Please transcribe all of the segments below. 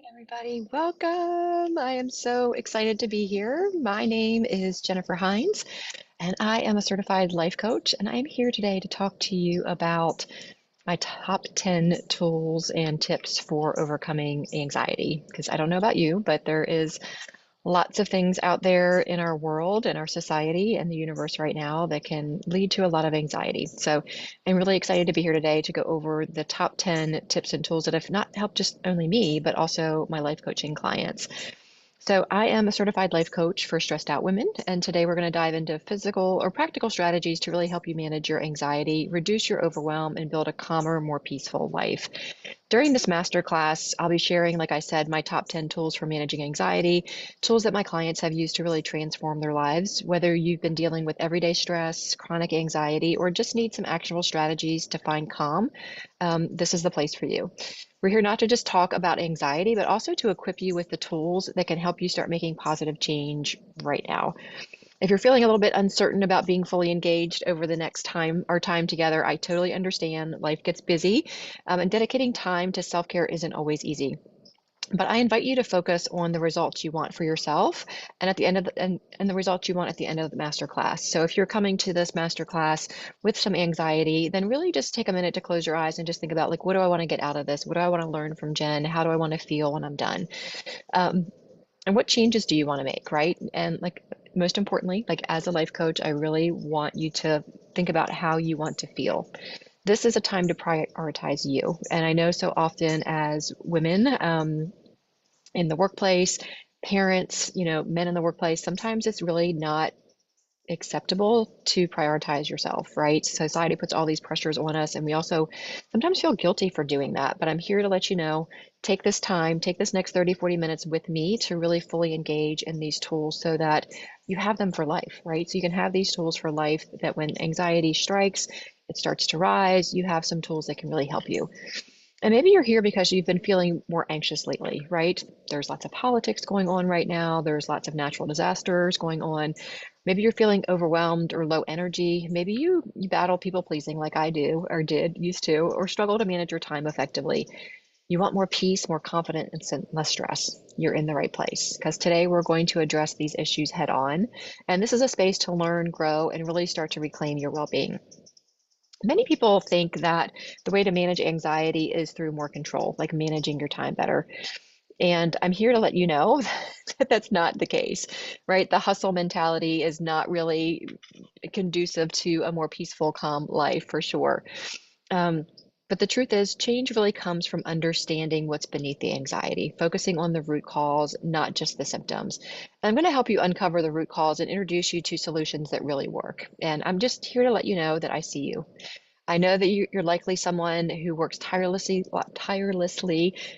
Everybody, welcome. I am so excited to be here. My name is Jennifer Hynes, and I am a certified life coach. And I'm here today to talk to you about my top 10 tools and tips for overcoming anxiety. Because I don't know about you, but there is lots of things out there in our world and our society and the universe right now that can lead to a lot of anxiety. So I'm really excited to be here today to go over the top 10 tips and tools that have not helped just only me, but also my life coaching clients. So, I am a certified life coach for stressed out women, and today we're going to dive into physical or practical strategies to really help you manage your anxiety, reduce your overwhelm, and build a calmer, more peaceful life. During this masterclass, I'll be sharing, like I said, my top 10 tools for managing anxiety, tools that my clients have used to really transform their lives. Whether you've been dealing with everyday stress, chronic anxiety, or just need some actionable strategies to find calm, this is the place for you. We're here not to just talk about anxiety, but also to equip you with the tools that can help you start making positive change right now. If you're feeling a little bit uncertain about being fully engaged over the next time, our time together, I totally understand. Life gets busy, and dedicating time to self-care isn't always easy. But I invite you to focus on the results you want for yourself and at the end of and the results you want at the end of the master class. So if you're coming to this master class with some anxiety, then really just take a minute to close your eyes and just think about, like, what do I want to get out of this? What do I want to learn from Jen? How do I want to feel when I'm done? Um, and what changes do you want to make, right? And, like, most importantly, like, as a life coach, I really want you to think about how you want to feel. This is a time to prioritize you. And I know so often as women, in the workplace, parents, men in the workplace, sometimes it's really not acceptable to prioritize yourself, right? Society puts all these pressures on us, and we also sometimes feel guilty for doing that. But I'm here to let you know, take this time, take this next 30, 40 minutes with me to really fully engage in these tools so that you have them for life, right? So you can have these tools for life that when anxiety strikes, it starts to rise, you have some tools that can really help you. And maybe you're here because you've been feeling more anxious lately, right? There's lots of politics going on right now. There's lots of natural disasters going on. Maybe you're feeling overwhelmed or low energy. Maybe you battle people pleasing like I do or did used to, or struggle to manage your time effectively. You want more peace, more confidence, and less stress. You're in the right place because today we're going to address these issues head on. And this is a space to learn, grow, and really start to reclaim your well-being. Many people think that the way to manage anxiety is through more control, like managing your time better. And I'm here to let you know that that's not the case, right? The hustle mentality is not really conducive to a more peaceful, calm life for sure. Um, but the truth is, change really comes from understanding what's beneath the anxiety, focusing on the root cause, not just the symptoms. And I'm going to help you uncover the root cause and introduce you to solutions that really work. And I'm just here to let you know that I see you. I know that you're likely someone who works tirelessly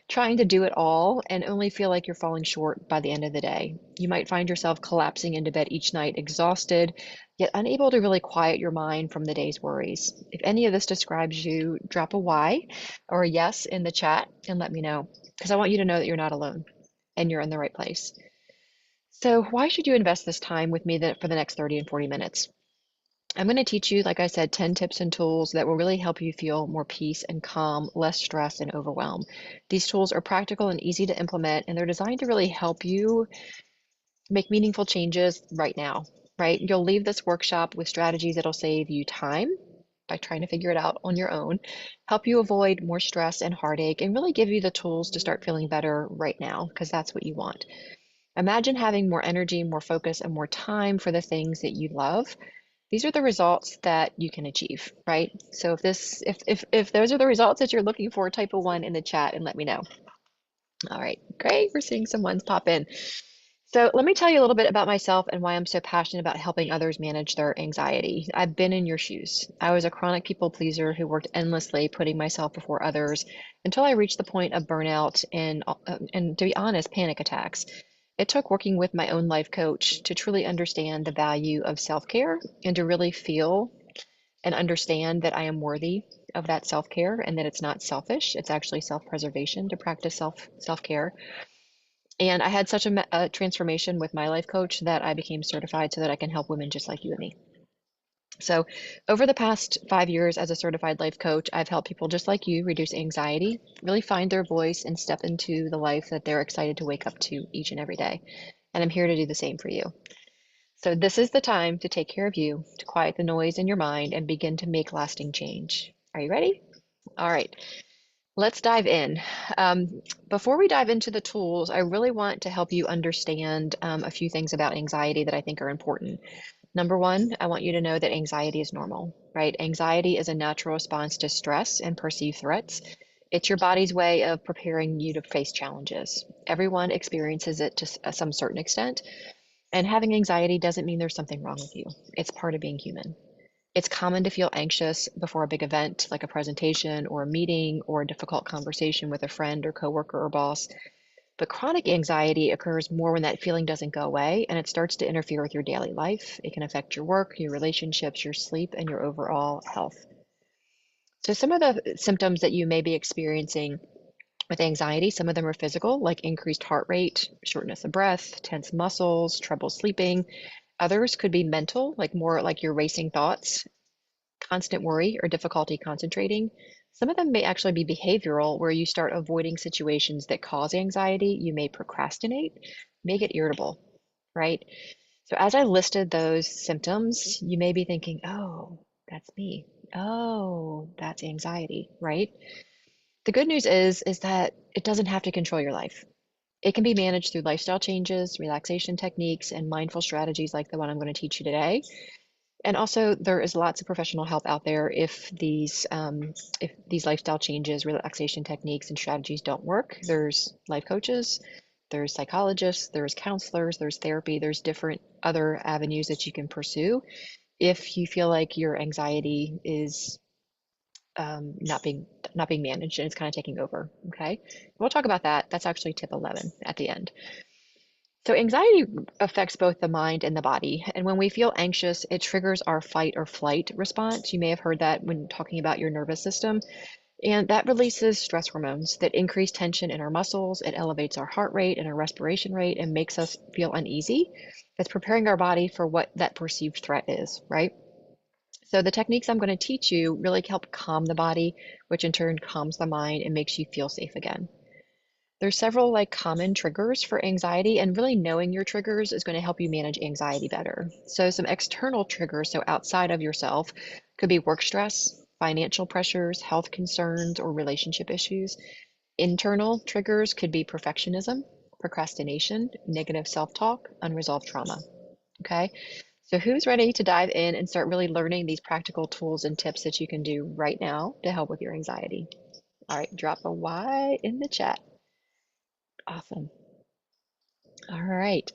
trying to do it all and only feel like you're falling short by the end of the day. You might find yourself collapsing into bed each night, exhausted, yet unable to really quiet your mind from the day's worries. If any of this describes you, drop a Y or a yes in the chat and let me know, because I want you to know that you're not alone and you're in the right place. So, why should you invest this time with me for the next 30 and 40 minutes? I'm going to teach you, like I said, 10 tips and tools that will really help you feel more peace and calm, less stress and overwhelm. These tools are practical and easy to implement, and they're designed to really help you make meaningful changes right now, right? You'll leave this workshop with strategies that'll save you time by trying to figure it out on your own, help you avoid more stress and heartache, and really give you the tools to start feeling better right now, because that's what you want. Imagine having more energy, more focus, and more time for the things that you love. These are the results that you can achieve, right? So if those are the results that you're looking for, type a 1 in the chat and let me know. All right, great. We're seeing some ones pop in. So let me tell you a little bit about myself and why I'm so passionate about helping others manage their anxiety. I've been in your shoes. I was a chronic people pleaser who worked endlessly, putting myself before others until I reached the point of burnout and to be honest, panic attacks. It took working with my own life coach to truly understand the value of self-care and to really feel and understand that I am worthy of that self-care and that it's not selfish. It's actually self-preservation to practice self-care. And I had such a transformation with my life coach that I became certified so that I can help women just like you and me. So, over the past 5 years as a certified life coach, I've helped people just like you reduce anxiety, really find their voice, and step into the life that they're excited to wake up to each and every day. And I'm here to do the same for you. So, this is the time to take care of you, to quiet the noise in your mind, and begin to make lasting change. Are you ready? All right, let's dive in. Before we dive into the tools, I really want to help you understand a few things about anxiety that I think are important. Number one, I want you to know that anxiety is normal, right? Anxiety is a natural response to stress and perceived threats. It's your body's way of preparing you to face challenges. Everyone experiences it to some certain extent, and having anxiety doesn't mean there's something wrong with you. It's part of being human. It's common to feel anxious before a big event like a presentation or a meeting or a difficult conversation with a friend or coworker or boss. But chronic anxiety occurs more when that feeling doesn't go away and it starts to interfere with your daily life. It can affect your work, your relationships, your sleep, and your overall health. So, some of the symptoms that you may be experiencing with anxiety, some of them are physical, like increased heart rate, shortness of breath, tense muscles, trouble sleeping. Others could be mental, like more like your racing thoughts, constant worry, or difficulty concentrating. Some of them may actually be behavioral, where you start avoiding situations that cause anxiety. You may procrastinate, may get irritable, right? So, as I listed those symptoms, you may be thinking, oh, that's me. Oh, that's anxiety, right? The good news is that it doesn't have to control your life. It can be managed through lifestyle changes, relaxation techniques, and mindful strategies like the one I'm going to teach you today. And also, there is lots of professional help out there if these lifestyle changes, relaxation techniques, and strategies don't work. There's life coaches, there's psychologists, there's counselors, there's therapy, there's different other avenues that you can pursue if you feel like your anxiety is not being managed and it's kind of taking over. Okay, we'll talk about that. That's actually tip 11 at the end. So, anxiety affects both the mind and the body. And when we feel anxious, it triggers our fight or flight response. You may have heard that when talking about your nervous system. And that releases stress hormones that increase tension in our muscles. It elevates our heart rate and our respiration rate and makes us feel uneasy. It's preparing our body for what that perceived threat is, right? So, the techniques I'm going to teach you really help calm the body, which in turn calms the mind and makes you feel safe again. There's several like common triggers for anxiety, and really knowing your triggers is going to help you manage anxiety better. So some external triggers, so outside of yourself, could be work stress, financial pressures, health concerns, or relationship issues. Internal triggers could be perfectionism, procrastination, negative self-talk, unresolved trauma. Okay? So who's ready to dive in and start really learning these practical tools and tips that you can do right now to help with your anxiety? All right, drop a Y in the chat. Awesome. All right.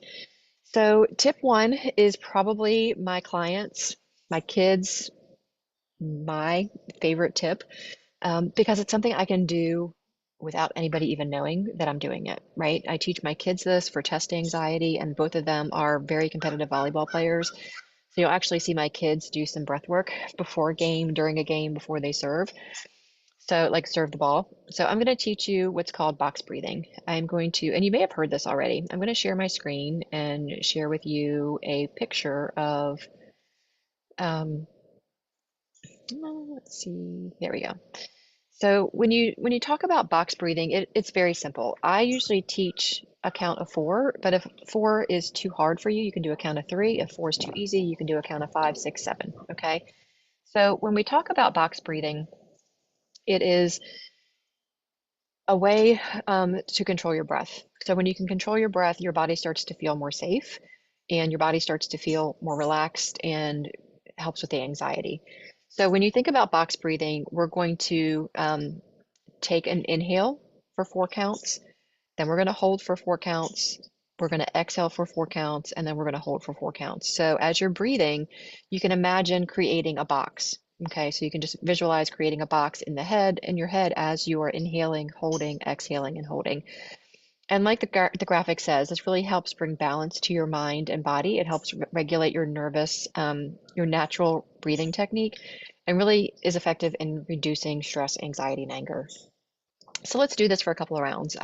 So, tip one is probably my clients, my kids, my favorite tip, because it's something I can do without anybody even knowing that I'm doing it, right? I teach my kids this for test anxiety, and both of them are very competitive volleyball players. So, you'll actually see my kids do some breath work before a game, during a game, before they serve. So, like serve the ball. So, I'm going to teach you what's called box breathing. I'm going to, and you may have heard this already, I'm going to share my screen and share with you a picture of, um, let's see, there we go. So, when you talk about box breathing, it's very simple. I usually teach a count of four, but if four is too hard for you, you can do a count of three. If four is too easy, you can do a count of five, six, seven. Okay. So, when we talk about box breathing, it is a way to control your breath. So when you can control your breath, your body starts to feel more safe and your body starts to feel more relaxed and helps with the anxiety. So when you think about box breathing, we're going to take an inhale for 4 counts, then we're going to hold for 4 counts. We're going to exhale for 4 counts, and then we're going to hold for 4 counts. So as you're breathing, you can imagine creating a box. Okay, so you can just visualize creating a box in your head as you are inhaling, holding, exhaling, and holding. And like the graphic says, this really helps bring balance to your mind and body. It helps regulate your your natural breathing technique, and really is effective in reducing stress, anxiety, and anger. So let's do this for a couple of rounds.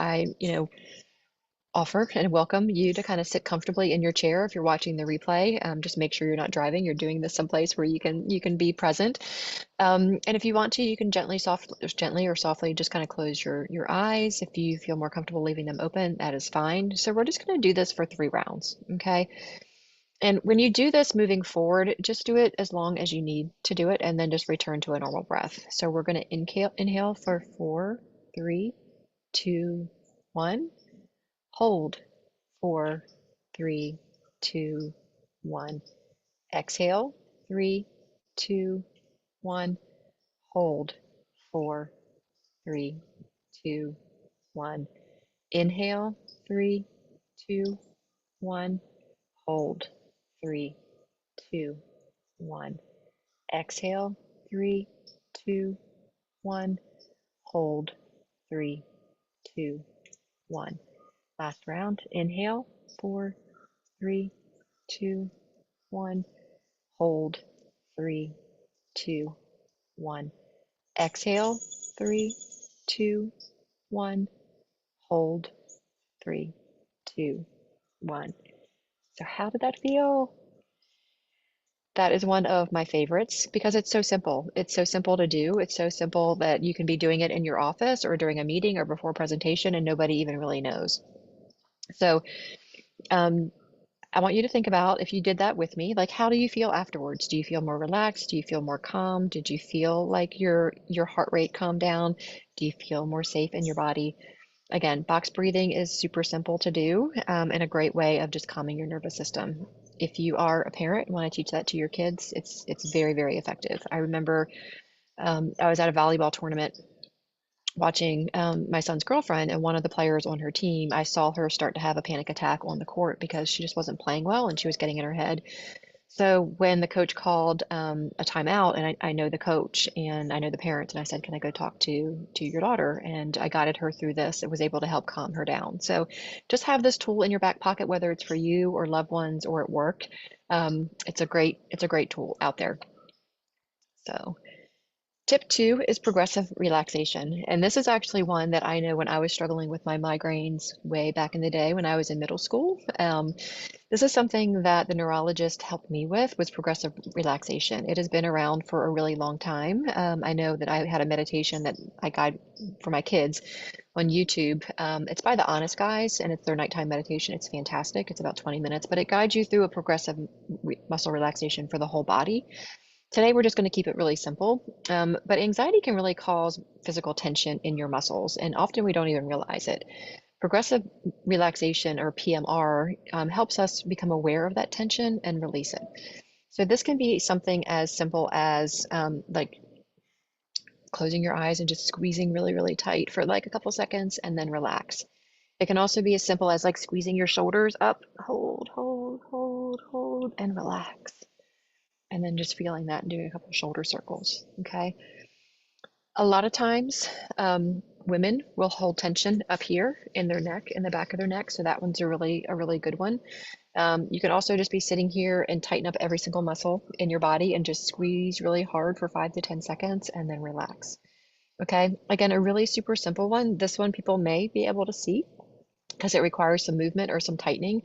offer and welcome you to kind of sit comfortably in your chair if you're watching the replay. Just make sure you're not driving. You're doing this someplace where you can be present. And if you want to, you can gently or softly just kind of close your eyes. If you feel more comfortable leaving them open, that is fine. So we're just going to do this for 3 rounds, okay? And when you do this moving forward, just do it as long as you need to do it, and then just return to a normal breath. So we're going to inhale for 4, 3, 2, 1. Hold 4, 3, 2, 1. Exhale 3, 2, 1. Hold 4, 3, 2, 1. Inhale 3, 2, 1. Hold 3, 2, 1. Exhale 3, 2, 1. Hold 3, 2, 1. Last round. Inhale 4, 3, 2, 1. Hold 3, 2, 1. Exhale 3, 2, 1. Hold 3, 2, 1. So how did that feel? That is one of my favorites because it's so simple. It's so simple to do. It's so simple that you can be doing it in your office or during a meeting or before a presentation and nobody even really knows. So um, I want you to think about if you did that with me, like how do you feel afterwards? Do you feel more relaxed? Do you feel more calm? Did you feel like your heart rate calmed down? Do you feel more safe in your body? Again, box breathing is super simple to do and a great way of just calming your nervous system. If you are a parent and want to teach that to your kids, it's very, very effective. I remember I was at a volleyball tournament watching my son's girlfriend, and one of the players on her team, I saw her start to have a panic attack on the court because she just wasn't playing well and she was getting in her head. So when the coach called a timeout, and I know the coach and I know the parents, and I said, "Can I go talk to your daughter?" And I guided her through this. It was able to help calm her down. So just have this tool in your back pocket, whether it's for you or loved ones or at work. It's a great tool out there. So tip 2 is progressive relaxation. And this is actually one that I know when I was struggling with my migraines way back in the day when I was in middle school. This is something that the neurologist helped me with was progressive relaxation. It has been around for a really long time. I know that I had a meditation that I guide for my kids on YouTube. It's by the Honest Guys, and it's their nighttime meditation. It's fantastic. It's about 20 minutes, but it guides you through a progressive muscle relaxation for the whole body. Today, we're just going to keep it really simple. But anxiety can really cause physical tension in your muscles, and often we don't even realize it. Progressive relaxation, or PMR, helps us become aware of that tension and release it. So this can be something as simple as like closing your eyes and just squeezing really, really tight for like a couple seconds and then relax. It can also be as simple as like squeezing your shoulders up, hold, hold, hold, hold, and relax. And then just feeling that and doing a couple shoulder circles, okay? A lot of times, women will hold tension up here in their neck, in the back of their neck. So that one's a really good one. You can also just be sitting here and tighten up every single muscle in your body and just squeeze really hard for 5 to 10 seconds and then relax. Okay, again, a really super simple one. This one people may be able to see because it requires some movement or some tightening.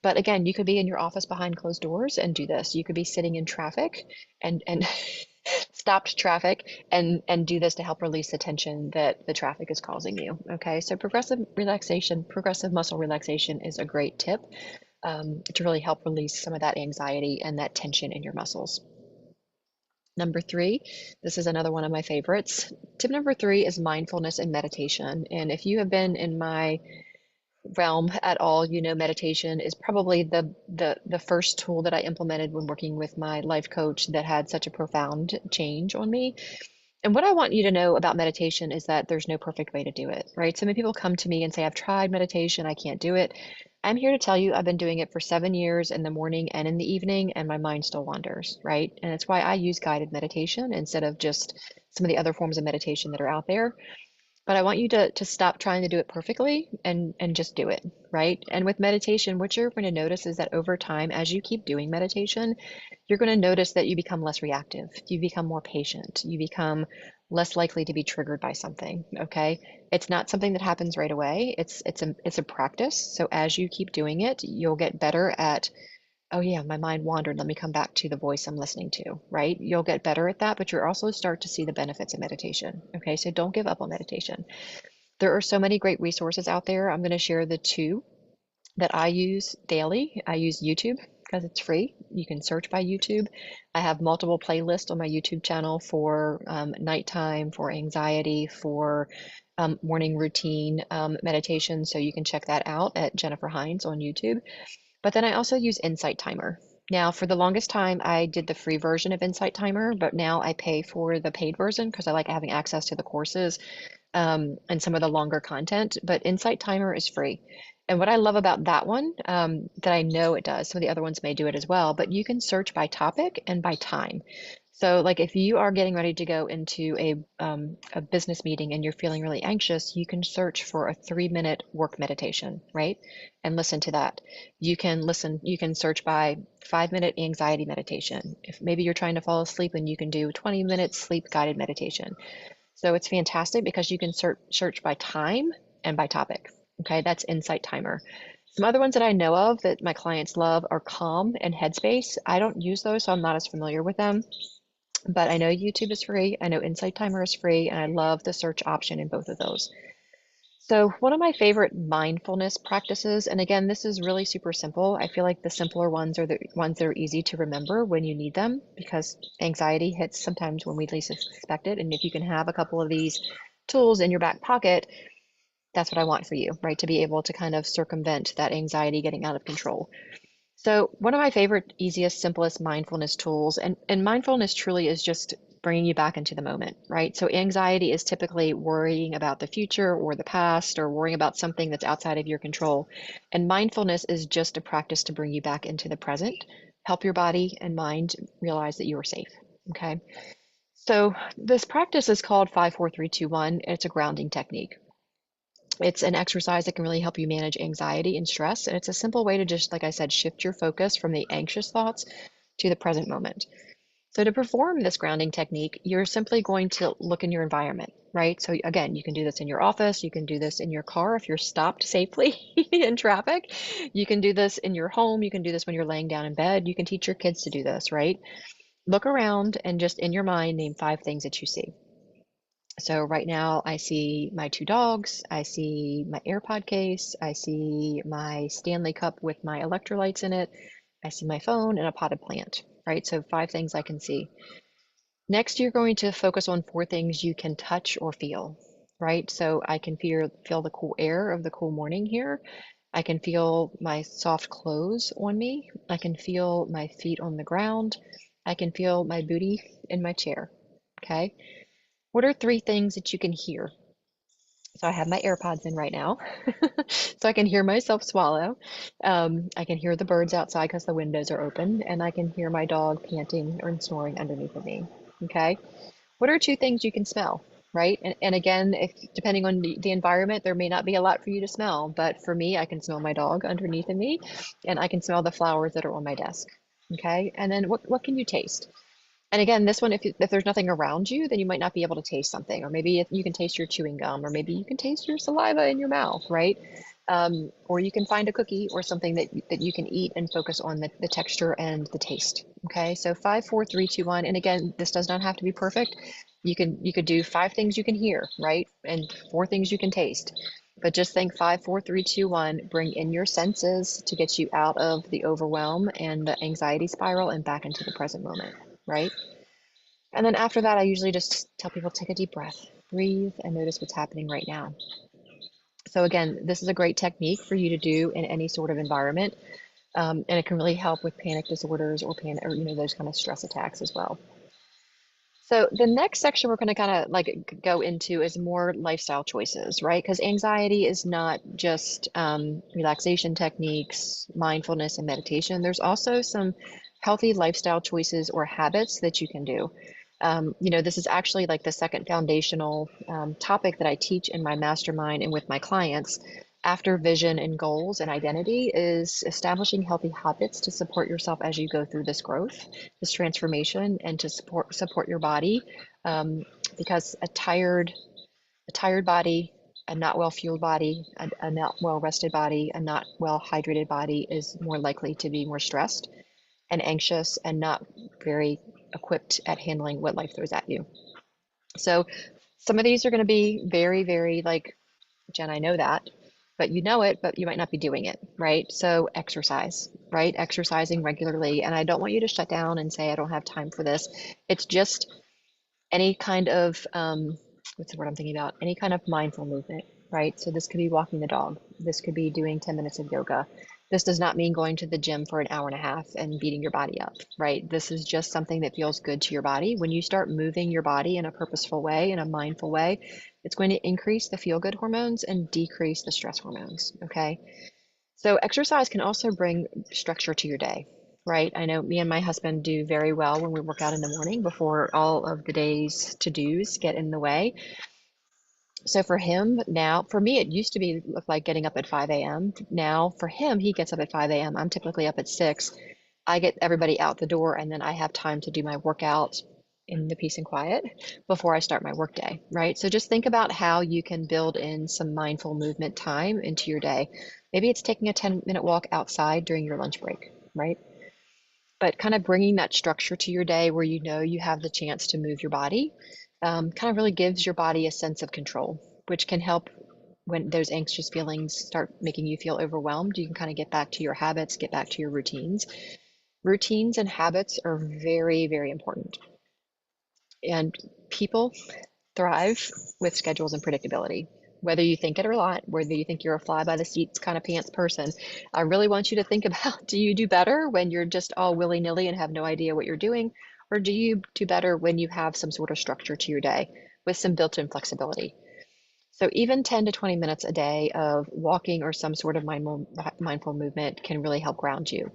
But again, you could be in your office behind closed doors and do this. You could be sitting in traffic and stopped traffic and do this to help release the tension that the traffic is causing you. Okay, so progressive relaxation, progressive muscle relaxation is a great tip to really help release some of that anxiety and that tension in your muscles. Number 3, this is another one of my favorites. Tip number 3 is mindfulness and meditation. And if you have been in my realm at all, you know, meditation is probably the first tool that I implemented when working with my life coach that had such a profound change on me. And what I want you to know about meditation is that there's no perfect way to do it, right? So many people come to me and say, I've tried meditation, I can't do it. I'm here to tell you I've been doing it for 7 years in the morning and in the evening, and my mind still wanders, right? And it's why I use guided meditation instead of just some of the other forms of meditation that are out there. But I want you to stop trying to do it perfectly and just do it, right? And with meditation, what you're going to notice is that over time, as you keep doing meditation, you're going to notice that you become less reactive. You become more patient. You become less likely to be triggered by something, okay? It's not something that happens right away. It's a practice. So as you keep doing it, you'll get better at, oh yeah, my mind wandered. Let me come back to the voice I'm listening to, right? You'll get better at that, but you'll also start to see the benefits of meditation. Okay, so don't give up on meditation. There are so many great resources out there. I'm going to share the two that I use daily. I use YouTube because it's free. You can search by YouTube. I have multiple playlists on my YouTube channel for nighttime, for anxiety, for morning routine meditation. So you can check that out at Jennifer Hynes on YouTube. But then I also use Insight Timer. Now, for the longest time, I did the free version of Insight Timer, but now I pay for the paid version because I like having access to the courses and some of the longer content. But Insight Timer is free. And what I love about that one, that I know it does, some of the other ones may do it as well, but you can search by topic and by time. So, like if you are getting ready to go into a business meeting and you're feeling really anxious, you can search for a 3-minute work meditation, right? And listen to that. You can search by 5-minute anxiety meditation. If maybe you're trying to fall asleep and you can do 20 minutes sleep guided meditation. So it's fantastic because you can search by time and by topic. Okay, that's Insight Timer. Some other ones that I know of that my clients love are Calm and Headspace. I don't use those, so I'm not as familiar with them. But I know YouTube is free. I know Insight Timer is free, and I love the search option in both of those. So one of my favorite mindfulness practices, and again, this is really super simple. I feel like the simpler ones are the ones that are easy to remember when you need them because anxiety hits sometimes when we least expect it. And if you can have a couple of these tools in your back pocket, that's what I want for you, right? To be able to kind of circumvent that anxiety getting out of control. So one of my favorite, easiest, simplest mindfulness tools, and mindfulness truly is just bringing you back into the moment, right? So anxiety is typically worrying about the future or the past or worrying about something that's outside of your control. And mindfulness is just a practice to bring you back into the present, help your body and mind realize that you are safe, okay? So this practice is called 5-4-3-2-1. It's a grounding technique. It's an exercise that can really help you manage anxiety and stress. And it's a simple way to just, like I said, shift your focus from the anxious thoughts to the present moment. So to perform this grounding technique, you're simply going to look in your environment, right? So again, you can do this in your office. You can do this in your car if you're stopped safely in traffic. You can do this in your home. You can do this when you're laying down in bed. You can teach your kids to do this, right? Look around and just in your mind, name 5 things that you see. So right now I see my 2 dogs, I see my AirPod case, I see my Stanley cup with my electrolytes in it, I see my phone and a potted plant, right? So 5 things I can see. Next, you're going to focus on 4 things you can touch or feel, right? So I can feel the cool air of the cool morning here. I can feel my soft clothes on me. I can feel my feet on the ground. I can feel my booty in my chair, okay? What are 3 things that you can hear? So I have my AirPods in right now, so I can hear myself swallow. I can hear the birds outside because the windows are open, and I can hear my dog panting or snoring underneath of me. Okay. What are 2 things you can smell, right? And again, if depending on the environment, there may not be a lot for you to smell, but for me, I can smell my dog underneath of me, and I can smell the flowers that are on my desk. Okay. And then what can you taste? And again, this one, if there's nothing around you, then you might not be able to taste something, or maybe if you can taste your chewing gum, or maybe you can taste your saliva in your mouth, right? Or you can find a cookie or something that you can eat and focus on the texture and the taste. Okay, so 5, 4, 3, 2, 1. And again, this does not have to be perfect. You could do 5 things you can hear, right? And 4 things you can taste. But just think 5, 4, 3, 2, 1, bring in your senses to get you out of the overwhelm and the anxiety spiral and back into the present moment, right? And then after that, I usually just tell people, take a deep breath, breathe, and notice what's happening right now. So again, this is a great technique for you to do in any sort of environment. And it can really help with panic disorders or those kind of stress attacks as well. So the next section we're going to kind of like go into is more lifestyle choices, right? Because anxiety is not just relaxation techniques, mindfulness, and meditation. There's also some healthy lifestyle choices or habits that you can do. This is actually like the second foundational topic that I teach in my mastermind and with my clients after vision and goals and identity is establishing healthy habits to support yourself as you go through this growth, this transformation, and to support your body because a tired body, a not well fueled body, a not well rested body, a not well hydrated body is more likely to be more stressed and anxious and not very equipped at handling what life throws at you. So some of these are going to be very, very like, Jen, I know that, but you know it, but you might not be doing it, right? So exercise, right? Exercising regularly. And I don't want you to shut down and say, I don't have time for this. It's just any kind of, what's the word I'm thinking about? Any kind of mindful movement, right? So this could be walking the dog. This could be doing 10 minutes of yoga. This does not mean going to the gym for an hour and a half and beating your body up, right? This is just something that feels good to your body. When you start moving your body in a purposeful way, in a mindful way, it's going to increase the feel good hormones and decrease the stress hormones, okay? So exercise can also bring structure to your day, right? I know me and my husband do very well when we work out in the morning before all of the day's to-dos get in the way. So for him now, for me, it used to be look like getting up at 5 a.m. Now for him, he gets up at 5 a.m. I'm typically up at 6. I get everybody out the door and then I have time to do my workout in the peace and quiet before I start my workday, right? So just think about how you can build in some mindful movement time into your day. Maybe it's taking a 10-minute walk outside during your lunch break, right? But kind of bringing that structure to your day where you know you have the chance to move your body kind of really gives your body a sense of control, which can help when those anxious feelings start making you feel overwhelmed. You can kind of get back to your habits, get back to your routines. Routines and habits are very, very important. And people thrive with schedules and predictability. Whether you think it or not, whether you think you're a fly by the seats kind of pants person, I really want you to think about, do you do better when you're just all willy-nilly and have no idea what you're doing? Or do you do better when you have some sort of structure to your day with some built-in flexibility? So even 10 to 20 minutes a day of walking or some sort of mindful movement can really help ground you.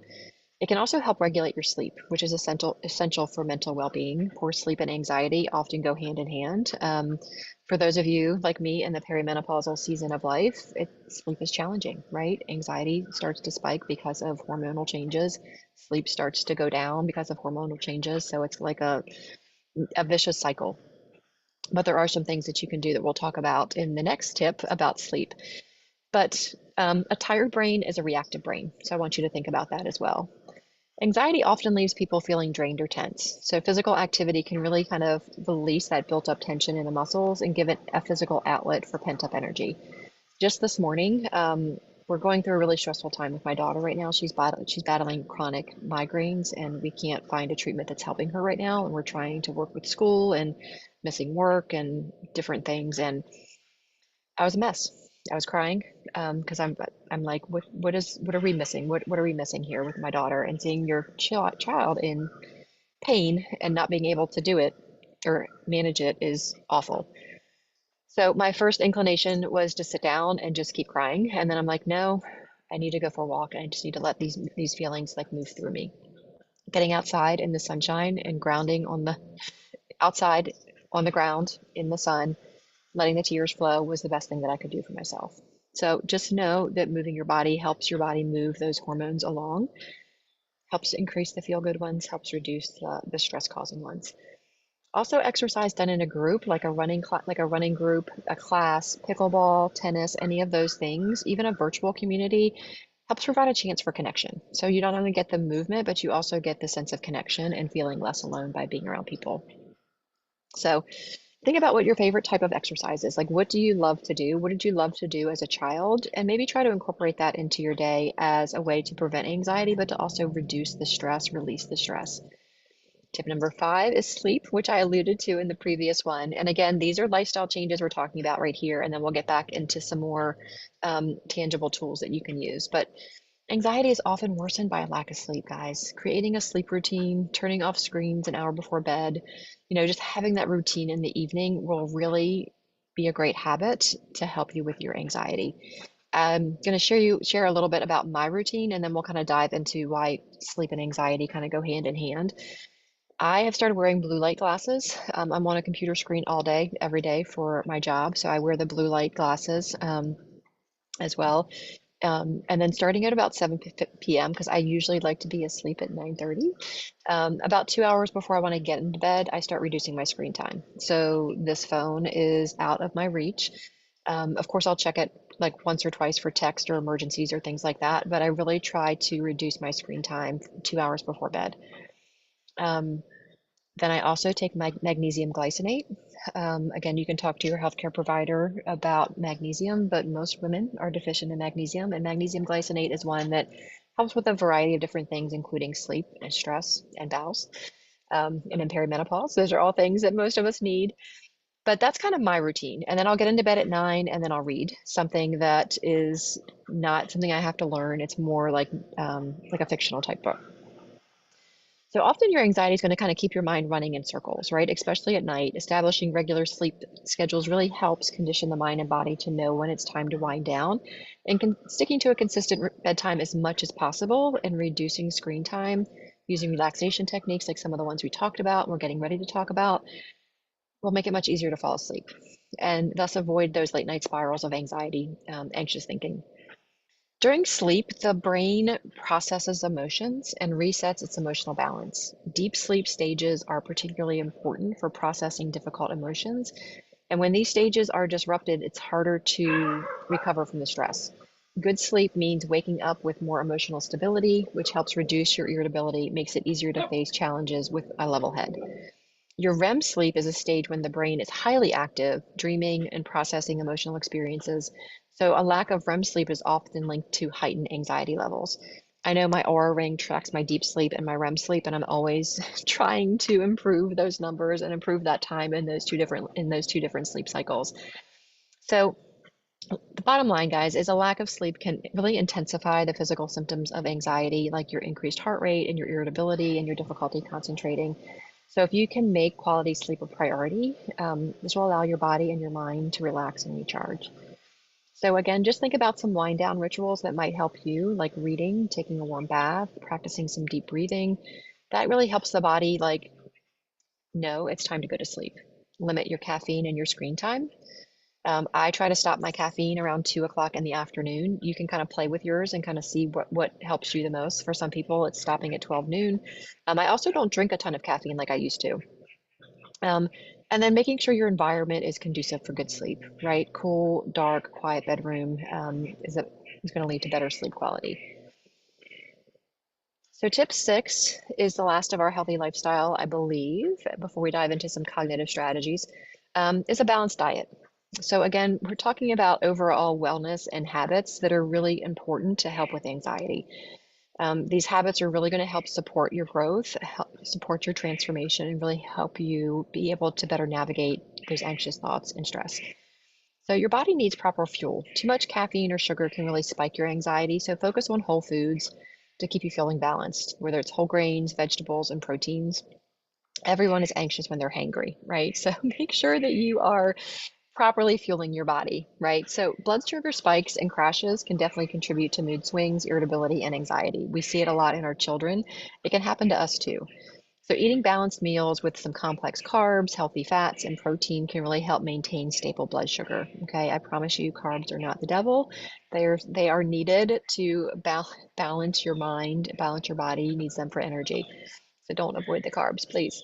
It can also help regulate your sleep, which is essential for mental well-being. Poor sleep and anxiety often go hand in hand. For those of you like me in the perimenopausal season of life, sleep is challenging, right? Anxiety starts to spike because of hormonal changes. Sleep starts to go down because of hormonal changes. So it's like a vicious cycle. But there are some things that you can do that we'll talk about in the next tip about sleep. But a tired brain is a reactive brain. So I want you to think about that as well. Anxiety often leaves people feeling drained or tense. So physical activity can really kind of release that built up tension in the muscles and give it a physical outlet for pent up energy. Just this morning, we're going through a really stressful time with my daughter right now. She's battling chronic migraines and we can't find a treatment that's helping her right now. And we're trying to work with school and missing work and different things. And I was a mess. I was crying because I'm like, what are we missing? What are we missing here with my daughter? And seeing your child in pain and not being able to do it or manage it is awful. So my first inclination was to sit down and just keep crying, and then I'm like, no, I need to go for a walk, and I just need to let these feelings like move through me. Getting outside in the sunshine and grounding on the outside on the ground in the sun, letting the tears flow was the best thing that I could do for myself. So just know that moving your body helps your body move those hormones along, helps increase the feel good ones, helps reduce the stress causing ones. Also, exercise done in a group, like a running group, a class, pickleball, tennis, any of those things, even a virtual community, helps provide a chance for connection. So you not only get the movement, but you also get the sense of connection and feeling less alone by being around people. So think about what your favorite type of exercise is. Like, what do you love to do? What did you love to do as a child? And maybe try to incorporate that into your day as a way to prevent anxiety, but to also reduce the stress, release the stress. Tip number 5 is sleep, which I alluded to in the previous one. And again, these are lifestyle changes we're talking about right here. And then we'll get back into some more tangible tools that you can use. But anxiety is often worsened by a lack of sleep, guys. Creating a sleep routine, turning off screens an hour before bed, just having that routine in the evening will really be a great habit to help you with your anxiety. I'm going to share a little bit about my routine, and then we'll kind of dive into why sleep and anxiety kind of go hand in hand. I have started wearing blue light glasses. I'm on a computer screen all day, every day for my job. So I wear the blue light glasses as well. And then starting at about 7 p.m., because I usually like to be asleep at 9:30, about 2 hours before I want to get into bed, I start reducing my screen time. So this phone is out of my reach. Of course, I'll check it like once or twice for text or emergencies or things like that, but I really try to reduce my screen time 2 hours before bed. Um, then I also take magnesium glycinate. Again, you can talk to your healthcare provider about magnesium, but most women are deficient in magnesium, and magnesium glycinate is one that helps with a variety of different things, including sleep and stress and bowels, and in perimenopause. Those are all things that most of us need. But that's kind of my routine. And then I'll get into bed at 9 and then I'll read something that is not something I have to learn. It's more like a fictional type book. So often your anxiety is going to kind of keep your mind running in circles, right? Especially at night. Establishing regular sleep schedules really helps condition the mind and body to know when it's time to wind down. And sticking to a consistent bedtime as much as possible and reducing screen time using relaxation techniques like some of the ones we talked about and we're getting ready to talk about will make it much easier to fall asleep and thus avoid those late night spirals of anxiety, anxious thinking. During sleep, the brain processes emotions and resets its emotional balance. Deep sleep stages are particularly important for processing difficult emotions. And when these stages are disrupted, it's harder to recover from the stress. Good sleep means waking up with more emotional stability, which helps reduce your irritability, makes it easier to face challenges with a level head. Your REM sleep is a stage when the brain is highly active, dreaming and processing emotional experiences. So, a lack of REM sleep is often linked to heightened anxiety levels. I know my Aura Ring tracks my deep sleep and my REM sleep, and I'm always trying to improve those numbers and improve that time in those two different sleep cycles. So, the bottom line, guys, is a lack of sleep can really intensify the physical symptoms of anxiety, like your increased heart rate and your irritability and your difficulty concentrating. So, if you can make quality sleep a priority, this will allow your body and your mind to relax and recharge. So, again, just think about some wind down rituals that might help you, like reading, taking a warm bath, practicing some deep breathing. That really helps the body, like, know it's time to go to sleep. Limit your caffeine and your screen time. I try to stop my caffeine around 2 o'clock in the afternoon. You can kind of play with yours and kind of see what helps you the most. For some people, it's stopping at 12 noon. I also don't drink a ton of caffeine like I used to. Um, and then making sure your environment is conducive for good sleep, right? Cool, dark, quiet bedroom is going to lead to better sleep quality. So tip 6 is the last of our healthy lifestyle, I believe, before we dive into some cognitive strategies, is a balanced diet. So again, we're talking about overall wellness and habits that are really important to help with anxiety. These habits are really going to help support your growth, help support your transformation, and really help you be able to better navigate those anxious thoughts and stress. So your body needs proper fuel. Too much caffeine or sugar can really spike your anxiety. So focus on whole foods to keep you feeling balanced, whether it's whole grains, vegetables, and proteins. Everyone is anxious when they're hangry, right? So make sure that you are properly fueling your body, right? So blood sugar spikes and crashes can definitely contribute to mood swings, irritability, and anxiety. We see it a lot in our children. It can happen to us too. So eating balanced meals with some complex carbs, healthy fats, and protein can really help maintain stable blood sugar. Okay, I promise you, carbs are not the devil. They are needed to balance your mind, balance your body. You need them for energy. So don't avoid the carbs, please.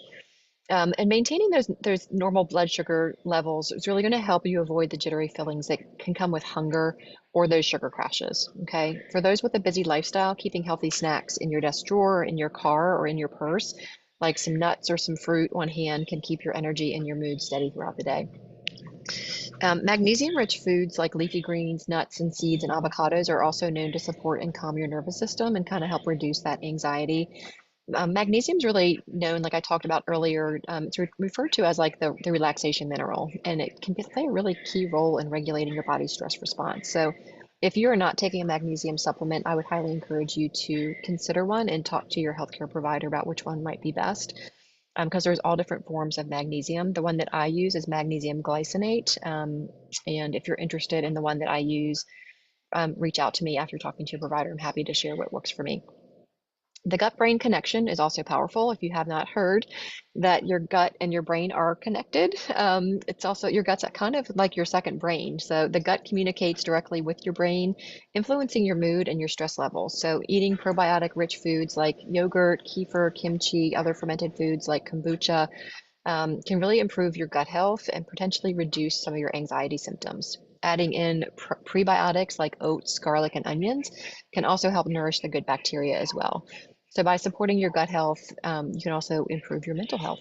And maintaining those normal blood sugar levels is really going to help you avoid the jittery feelings that can come with hunger or those sugar crashes. Okay. For those with a busy lifestyle, keeping healthy snacks in your desk drawer, in your car, or in your purse, like some nuts or some fruit on hand, can keep your energy and your mood steady throughout the day. Magnesium-rich foods like leafy greens, nuts, and seeds, and avocados are also known to support and calm your nervous system and kind of help reduce that anxiety. Magnesium is really known, like I talked about earlier, it's referred to as like the relaxation mineral, and it can play a really key role in regulating your body's stress response. So if you are not taking a magnesium supplement, I would highly encourage you to consider one and talk to your healthcare provider about which one might be best. Because there's all different forms of magnesium. The one that I use is magnesium glycinate. And if you're interested in the one that I use, reach out to me after talking to your provider. I'm happy to share what works for me. The gut-brain connection is also powerful. If you have not heard that your gut and your brain are connected, it's also your gut's kind of like your second brain. So the gut communicates directly with your brain, influencing your mood and your stress levels. So eating probiotic-rich foods like yogurt, kefir, kimchi, other fermented foods like kombucha can really improve your gut health and potentially reduce some of your anxiety symptoms. Adding in prebiotics like oats, garlic, and onions can also help nourish the good bacteria as well. So by supporting your gut health, you can also improve your mental health.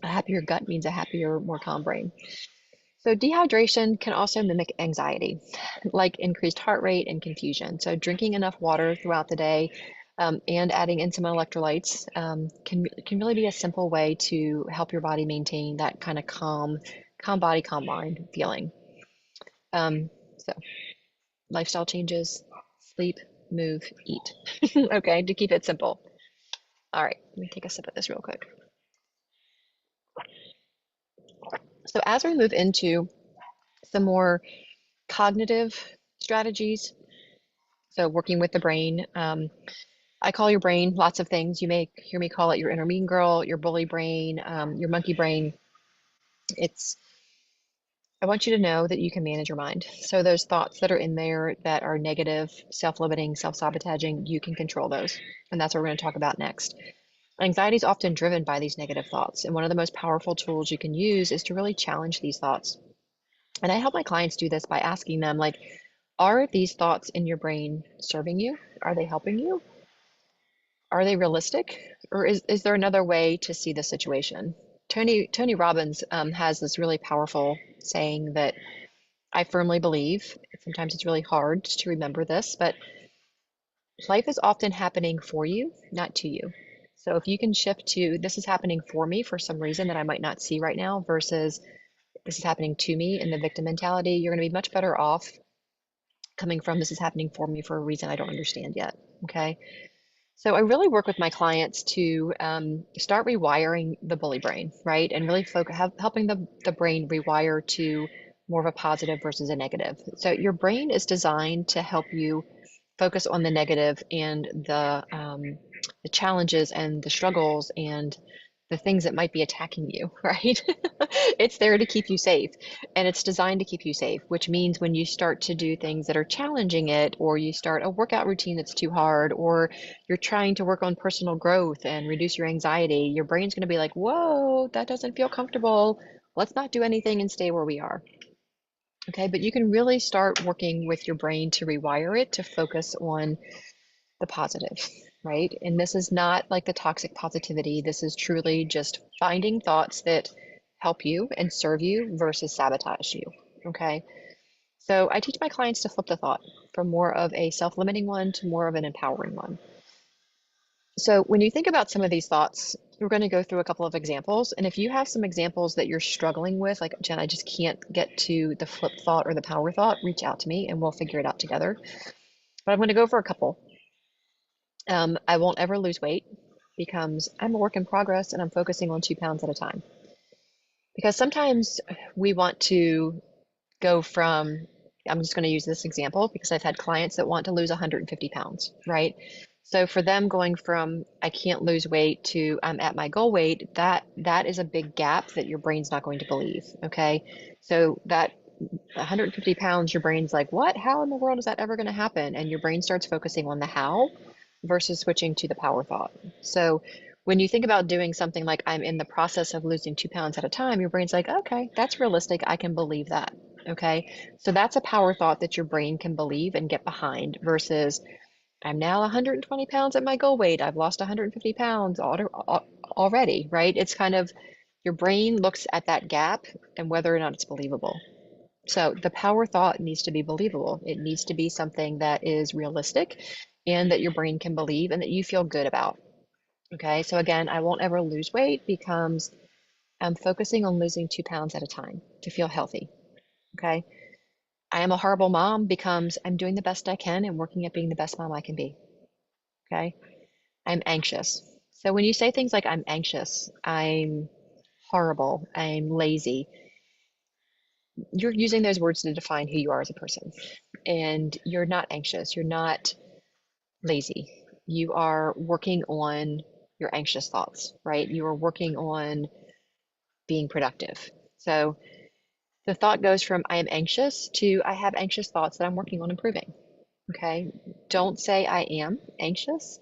A happier gut means a happier, more calm brain. So dehydration can also mimic anxiety, like increased heart rate and confusion. So drinking enough water throughout the day and adding in some electrolytes can really be a simple way to help your body maintain that kind of calm body, calm mind feeling. So lifestyle changes, sleep, move, eat. Okay, to keep it simple. All right, let me take a sip of this real quick. So as we move into some more cognitive strategies, so working with the brain, I call your brain lots of things. You may hear me call it your inner mean girl, your bully brain, your monkey brain. I want you to know that you can manage your mind. So those thoughts that are in there that are negative, self-limiting, self-sabotaging, you can control those. And that's what we're going to talk about next. Anxiety is often driven by these negative thoughts. And one of the most powerful tools you can use is to really challenge these thoughts. And I help my clients do this by asking them, like, are these thoughts in your brain serving you? Are they helping you? Are they realistic? Or is there another way to see the situation? Tony Robbins has this really powerful saying that I firmly believe. Sometimes it's really hard to remember this, but life is often happening for you, not to you. So if you can shift to this is happening for me for some reason that I might not see right now versus this is happening to me in the victim mentality, you're going to be much better off coming from this is happening for me for a reason I don't understand yet. Okay. So I really work with my clients to start rewiring the bully brain, right? And really helping the brain rewire to more of a positive versus a negative. So your brain is designed to help you focus on the negative and the challenges and the struggles and the things that might be attacking you, right? It's there to keep you safe and it's designed to keep you safe, which means when you start to do things that are challenging it, or you start a workout routine that's too hard, or you're trying to work on personal growth and reduce your anxiety, your brain's going to be like, whoa, that doesn't feel comfortable. Let's not do anything and stay where we are. Okay, but you can really start working with your brain to rewire it to focus on the positive, right? And this is not like the toxic positivity. This is truly just finding thoughts that help you and serve you versus sabotage you. Okay. So I teach my clients to flip the thought from more of a self-limiting one to more of an empowering one. So when you think about some of these thoughts, we're going to go through a couple of examples. And if you have some examples that you're struggling with, like, Jen, I just can't get to the flip thought or the power thought, reach out to me and we'll figure it out together. But I'm going to go for a couple. I won't ever lose weight becomes I'm a work in progress and I'm focusing on 2 pounds at a time. Because sometimes we want to go from, I'm just going to use this example because I've had clients that want to lose 150 pounds, right? So for them going from I can't lose weight to I'm at my goal weight, that is a big gap that your brain's not going to believe, okay? So that 150 pounds, your brain's like, what? How in the world is that ever going to happen? And your brain starts focusing on the how versus switching to the power thought. So when you think about doing something like I'm in the process of losing 2 pounds at a time, your brain's like, okay, that's realistic. I can believe that. Okay. So that's a power thought that your brain can believe and get behind versus I'm now 120 pounds at my goal weight. I've lost 150 pounds already, right? It's kind of your brain looks at that gap and whether or not it's believable. So the power thought needs to be believable. It needs to be something that is realistic and that your brain can believe and that you feel good about. Okay, so again, I won't ever lose weight becomes I'm focusing on losing 2 pounds at a time to feel healthy. Okay, I am a horrible mom becomes I'm doing the best I can and working at being the best mom I can be. Okay, I'm anxious. So when you say things like I'm anxious, I'm horrible, I'm lazy, you're using those words to define who you are as a person. And you're not anxious, you're not lazy. you are working on your anxious thoughts, right? You are working on being productive. So the thought goes from I am anxious to I have anxious thoughts that I'm working on improving. Okay. Don't say I am anxious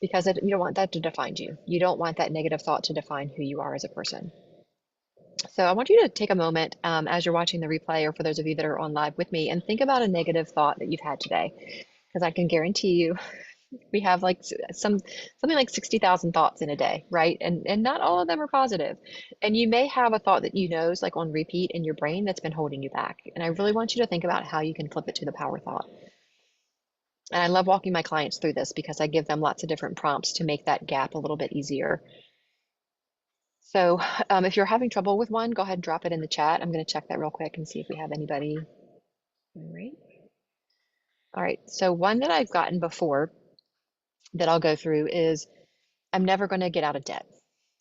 because you don't want that to define you. You don't want that negative thought to define who you are as a person. So I want you to take a moment as you're watching the replay, or for those of you that are on live with me, and think about a negative thought that you've had today. Because I can guarantee you, we have like something like 60,000 thoughts in a day, right? And not all of them are positive. And you may have a thought that you know is like on repeat in your brain that's been holding you back. And I really want you to think about how you can flip it to the power thought. And I love walking my clients through this because I give them lots of different prompts to make that gap a little bit easier. So if you're having trouble with one, go ahead and drop it in the chat. I'm going to check that real quick and see if we have anybody. All right. All right. So one that I've gotten before that I'll go through is I'm never going to get out of debt,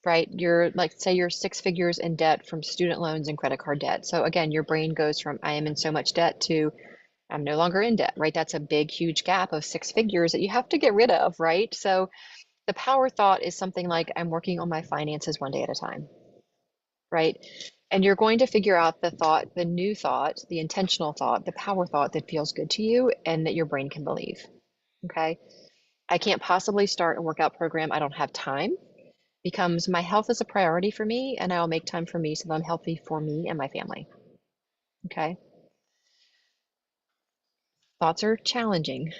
right? You're like, say you're 6 figures in debt from student loans and credit card debt. So again, your brain goes from I am in so much debt to I'm no longer in debt, right? That's a big, huge gap of 6 figures that you have to get rid of, right? So the power thought is something like I'm working on my finances one day at a time, right? And you're going to figure out the thought, the new thought, the intentional thought, the power thought that feels good to you and that your brain can believe. Okay. I can't possibly start a workout program. I don't have time. Becomes my health is a priority for me and I will make time for me so that I'm healthy for me and my family. Okay. Thoughts are challenging.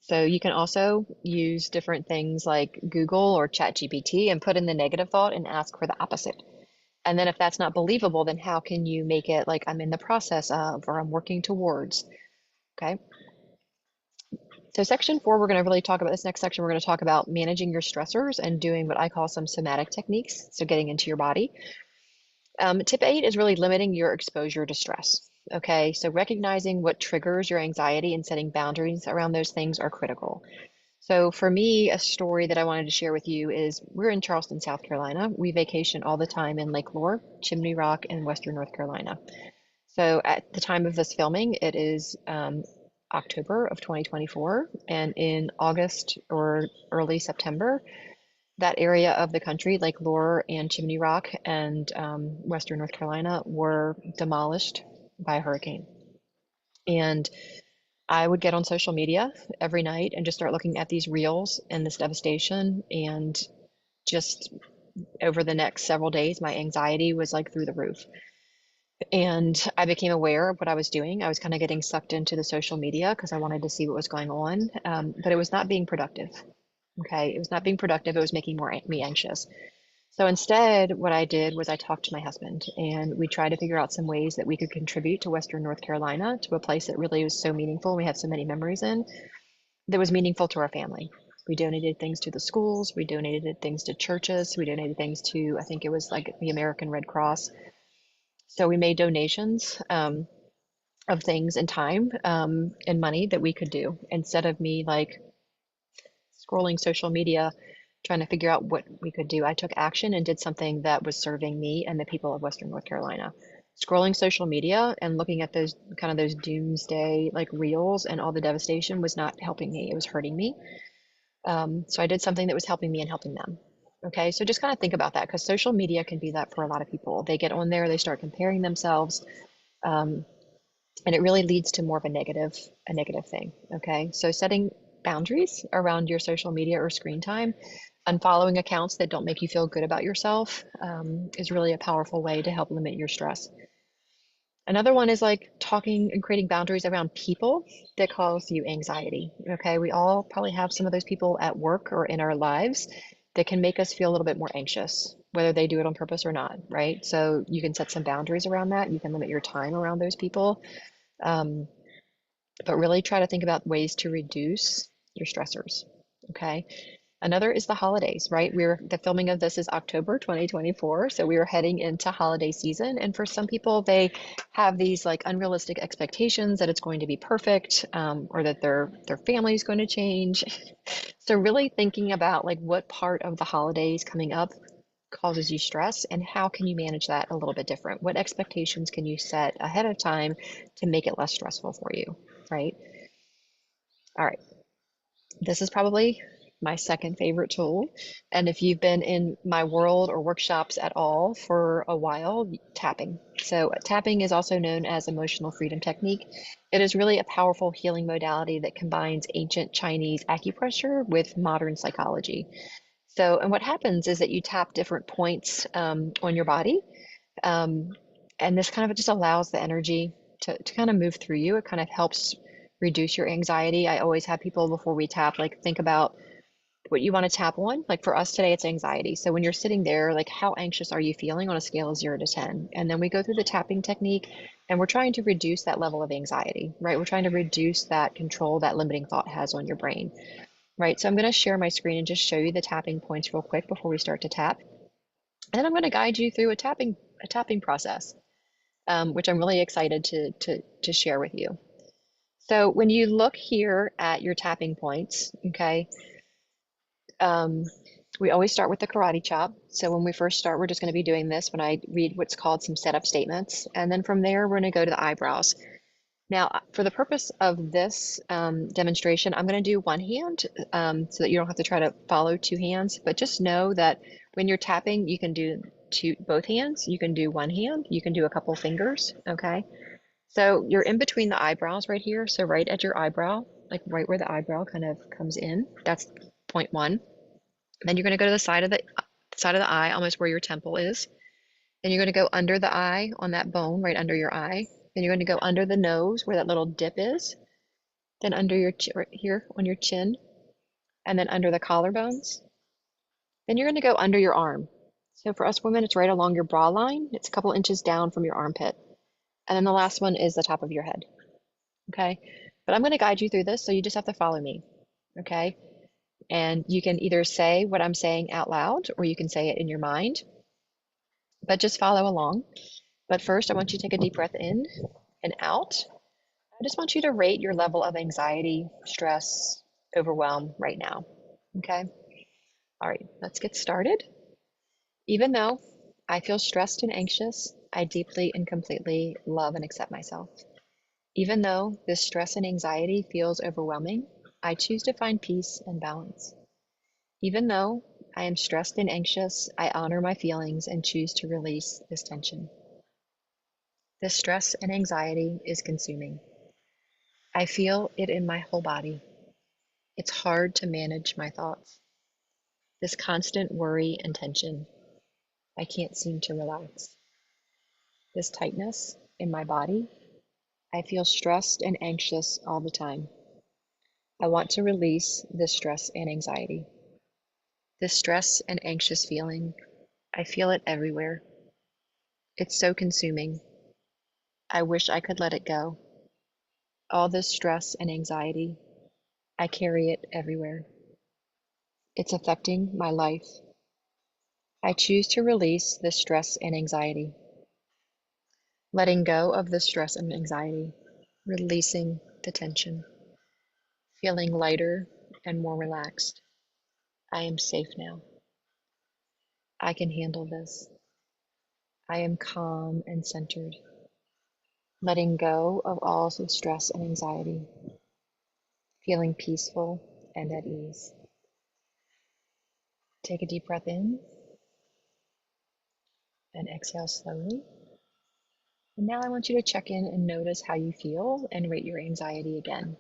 So you can also use different things like Google or ChatGPT and put in the negative thought and ask for the opposite. And then if that's not believable, then how can you make it like I'm in the process of, or I'm working towards? Okay. So section 4, we're going to really talk about this next section. We're going to talk about managing your stressors and doing what I call some somatic techniques. So getting into your body. Tip 8 is really limiting your exposure to stress. Okay. So recognizing what triggers your anxiety and setting boundaries around those things are critical. So for me, a story that I wanted to share with you is we're in Charleston, South Carolina. We vacation all the time in Lake Lure, Chimney Rock, and Western North Carolina. So at the time of this filming, it is October of 2024. And in August or early September, that area of the country, Lake Lure and Chimney Rock and Western North Carolina, were demolished by a hurricane. And I would get on social media every night and just start looking at these reels and this devastation. And just over the next several days, my anxiety was like through the roof. And I became aware of what I was doing. I was kind of getting sucked into the social media because I wanted to see what was going on, but it was not being productive. Okay, it was not being productive. It was making me anxious. So instead, what I did was I talked to my husband and we tried to figure out some ways that we could contribute to Western North Carolina, to a place that really was so meaningful. We had so many memories in that was meaningful to our family. We donated things to the schools. We donated things to churches. We donated things to, I think it was like the American Red Cross. So we made donations of things and time and money that we could do instead of me like scrolling social media trying to figure out what we could do. I took action and did something that was serving me and the people of Western North Carolina. Scrolling social media and looking at those kind of those doomsday like reels and all the devastation was not helping me. It was hurting me. So I did something that was helping me and helping them. Okay, so just kind of think about that because social media can be that for a lot of people. They get on there, they start comparing themselves, and it really leads to more of a negative thing. Okay, so setting boundaries around your social media or screen time, unfollowing accounts that don't make you feel good about yourself is really a powerful way to help limit your stress. Another one is like talking and creating boundaries around people that cause you anxiety. Okay, we all probably have some of those people at work or in our lives that can make us feel a little bit more anxious, whether they do it on purpose or not, right? So you can set some boundaries around that. You can limit your time around those people, but really try to think about ways to reduce your stressors. Okay. Another is the holidays, right? The filming of this is October 2024. So we are heading into holiday season. And for some people, they have these like unrealistic expectations that it's going to be perfect or that their family is going to change. So really thinking about like what part of the holidays coming up causes you stress and how can you manage that a little bit different? What expectations can you set ahead of time to make it less stressful for you, right? All right. This is probably my second favorite tool. And if you've been in my world or workshops at all for a while, tapping. So tapping is also known as emotional freedom technique. It is really a powerful healing modality that combines ancient Chinese acupressure with modern psychology. So, and what happens is that you tap different points on your body. Um, and this kind of just allows the energy to kind of move through you. It kind of helps reduce your anxiety. I always have people before we tap, like think about what you want to tap on. Like for us today, it's anxiety. So when you're sitting there, like how anxious are you feeling on a scale of 0 to 10? And then we go through the tapping technique and we're trying to reduce that level of anxiety, right? We're trying to reduce that control that limiting thought has on your brain, right? So I'm going to share my screen and just show you the tapping points real quick before we start to tap. And then I'm going to guide you through a tapping process, which I'm really excited to share with you. So when you look here at your tapping points, okay, we always start with the karate chop. So when we first start, we're just going to be doing this when I read what's called some setup statements. And then from there, we're going to go to the eyebrows. Now, for the purpose of this demonstration, I'm going to do one hand so that you don't have to try to follow two hands. But just know that when you're tapping, you can do both hands. You can do one hand. You can do a couple fingers, okay? So you're in between the eyebrows right here. So right at your eyebrow, like right where the eyebrow kind of comes in, that's point one. Then you're going to go to the side of the eye, almost where your temple is. Then you're going to go under the eye on that bone right under your eye. Then you're going to go under the nose where that little dip is. Then under your right here on your chin, and then under the collarbones. Then you're going to go under your arm. So for us women, it's right along your bra line. It's a couple inches down from your armpit. And then the last one is the top of your head. Okay. But I'm going to guide you through this, so you just have to follow me. Okay. And you can either say what I'm saying out loud, or you can say it in your mind, but just follow along. But first, I want you to take a deep breath in and out. I just want you to rate your level of anxiety, stress, overwhelm right now. Okay. All right, let's get started. Even though I feel stressed and anxious, I deeply and completely love and accept myself. Even though this stress and anxiety feels overwhelming, I choose to find peace and balance. Even though I am stressed and anxious, I honor my feelings and choose to release this tension. This stress and anxiety is consuming. I feel it in my whole body. It's hard to manage my thoughts. This constant worry and tension. I can't seem to relax. This tightness in my body. I feel stressed and anxious all the time. I want to release this stress and anxiety. This stress and anxious feeling, I feel it everywhere. It's so consuming. I wish I could let it go. All this stress and anxiety, I carry it everywhere. It's affecting my life. I choose to release this stress and anxiety. Letting go of the stress and anxiety, releasing the tension, feeling lighter and more relaxed. I am safe now. I can handle this. I am calm and centered, letting go of all the stress and anxiety, feeling peaceful and at ease. Take a deep breath in and exhale slowly. And now I want you to check in and notice how you feel and rate your anxiety again.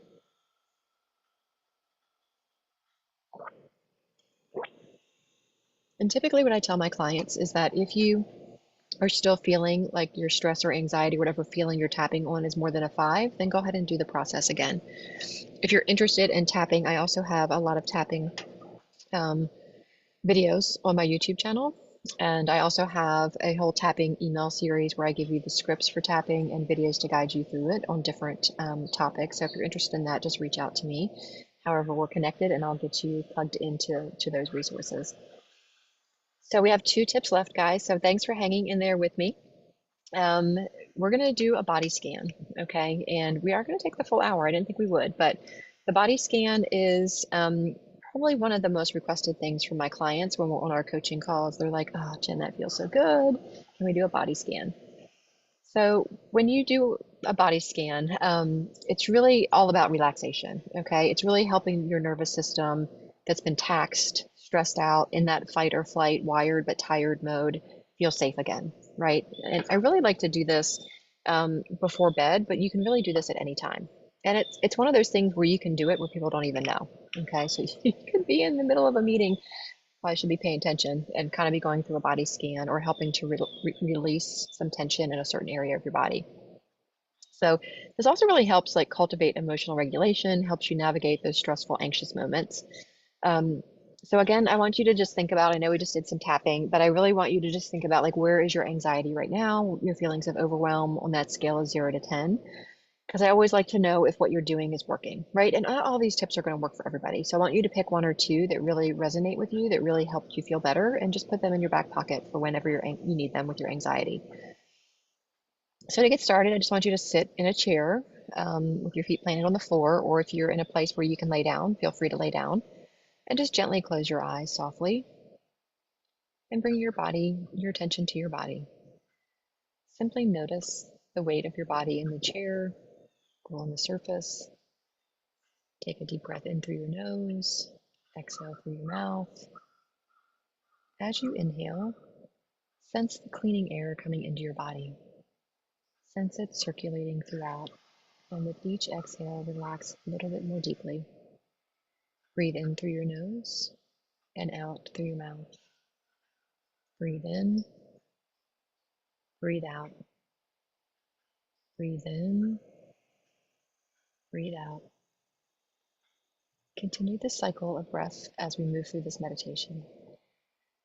And typically what I tell my clients is that if you are still feeling like your stress or anxiety, whatever feeling you're tapping on is more than a 5, then go ahead and do the process again. If you're interested in tapping, I also have a lot of tapping videos on my YouTube channel. And I also have a whole tapping email series where I give you the scripts for tapping and videos to guide you through it on different topics. So if you're interested in that, just reach out to me. However, we're connected and I'll get you plugged into those resources. So we have 2 tips left, guys. So thanks for hanging in there with me. We're going to do a body scan, okay? And we are going to take the full hour. I didn't think we would, but the body scan is probably one of the most requested things from my clients when we're on our coaching calls. They're like, oh, Jen, that feels so good. Can we do a body scan? So when you do a body scan, it's really all about relaxation, okay? It's really helping your nervous system that's been taxed, stressed out, in that fight or flight, wired but tired mode, feel safe again, right? And I really like to do this before bed, but you can really do this at any time. And it's one of those things where you can do it where people don't even know. Okay, so you could be in the middle of a meeting, probably should be paying attention and kind of be going through a body scan or helping to release some tension in a certain area of your body. So this also really helps like cultivate emotional regulation, helps you navigate those stressful, anxious moments. Um, so again, I want you to just think about, I know we just did some tapping, but I really want you to just think about like, where is your anxiety right now? Your feelings of overwhelm on that scale of 0 to 10. Because I always like to know if what you're doing is working, right? And not all these tips are going to work for everybody. So I want you to pick one or two that really resonate with you, that really helped you feel better, and just put them in your back pocket for whenever you need them with your anxiety. So to get started, I just want you to sit in a chair with your feet planted on the floor, or if you're in a place where you can lay down, feel free to lay down and just gently close your eyes softly and bring your attention to your body. Simply notice the weight of your body in the chair or on the surface. Take a deep breath in through your nose, exhale through your mouth. As you inhale, sense the cleaning air coming into your body. Sense it circulating throughout, and with each exhale, relax a little bit more deeply. Breathe in through your nose and out through your mouth. Breathe in, breathe out. Breathe in, breathe out. Continue this cycle of breath as we move through this meditation.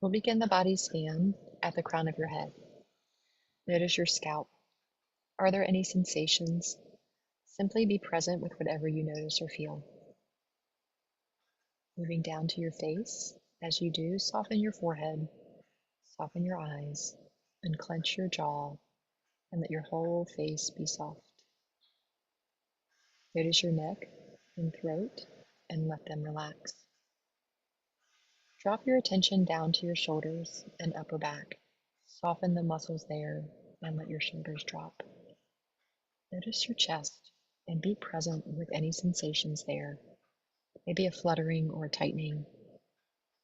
We'll begin the body scan at the crown of your head. Notice your scalp. Are there any sensations? Simply be present with whatever you notice or feel. Moving down to your face. As you do, soften your forehead, soften your eyes, and clench your jaw, and let your whole face be soft. Notice your neck and throat, and let them relax. Drop your attention down to your shoulders and upper back. Soften the muscles there, and let your shoulders drop. Notice your chest, and be present with any sensations there. Maybe a fluttering or a tightening.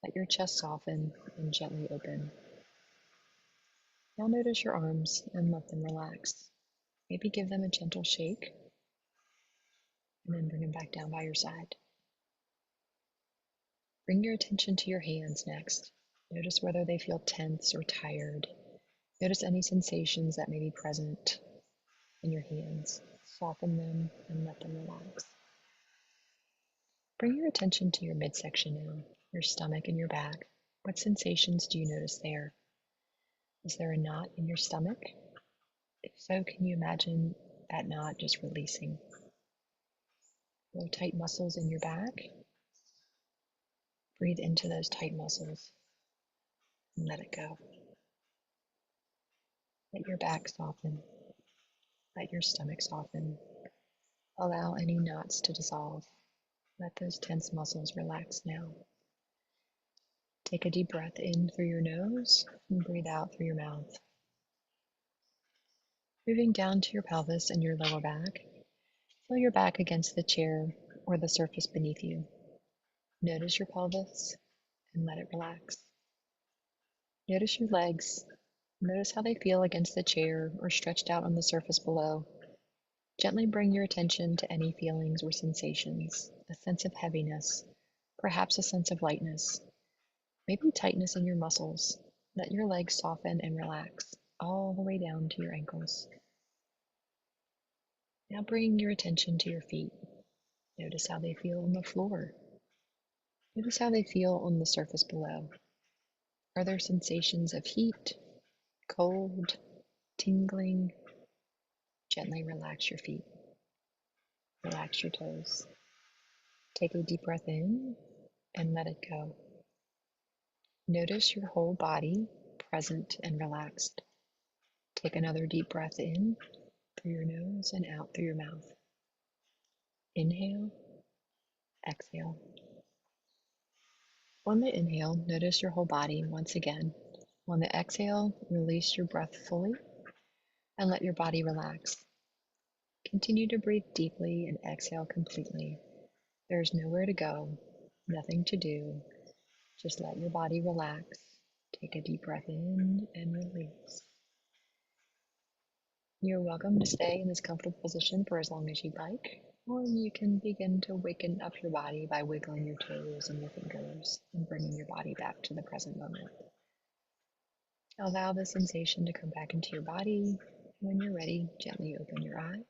Let your chest soften and gently open. Now notice your arms and let them relax. Maybe give them a gentle shake and then bring them back down by your side. Bring your attention to your hands next. Notice whether they feel tense or tired. Notice any sensations that may be present in your hands. Soften them and let them relax. Bring your attention to your midsection now, your stomach and your back. What sensations do you notice there? Is there a knot in your stomach? If so, can you imagine that knot just releasing? Feel tight muscles in your back. Breathe into those tight muscles and let it go. Let your back soften. Let your stomach soften. Allow any knots to dissolve. Let those tense muscles relax now. Take a deep breath in through your nose and breathe out through your mouth. Moving down to your pelvis and your lower back, feel your back against the chair or the surface beneath you. Notice your pelvis and let it relax. Notice your legs. Notice how they feel against the chair or stretched out on the surface below. Gently bring your attention to any feelings or sensations, a sense of heaviness, perhaps a sense of lightness, maybe tightness in your muscles. Let your legs soften and relax all the way down to your ankles. Now bring your attention to your feet. Notice how they feel on the floor. Notice how they feel on the surface below. Are there sensations of heat, cold, tingling? Gently relax your feet. Relax your toes. Take a deep breath in and let it go. Notice your whole body present and relaxed. Take another deep breath in through your nose and out through your mouth. Inhale, exhale. On the inhale, notice your whole body once again. On the exhale, release your breath fully and let your body relax. Continue to breathe deeply and exhale completely. There is nowhere to go. Nothing to do. Just let your body relax. Take a deep breath in and release. You're welcome to stay in this comfortable position for as long as you'd like, or you can begin to waken up your body by wiggling your toes and your fingers and bringing your body back to the present moment. Allow the sensation to come back into your body. When you're ready, gently open your eyes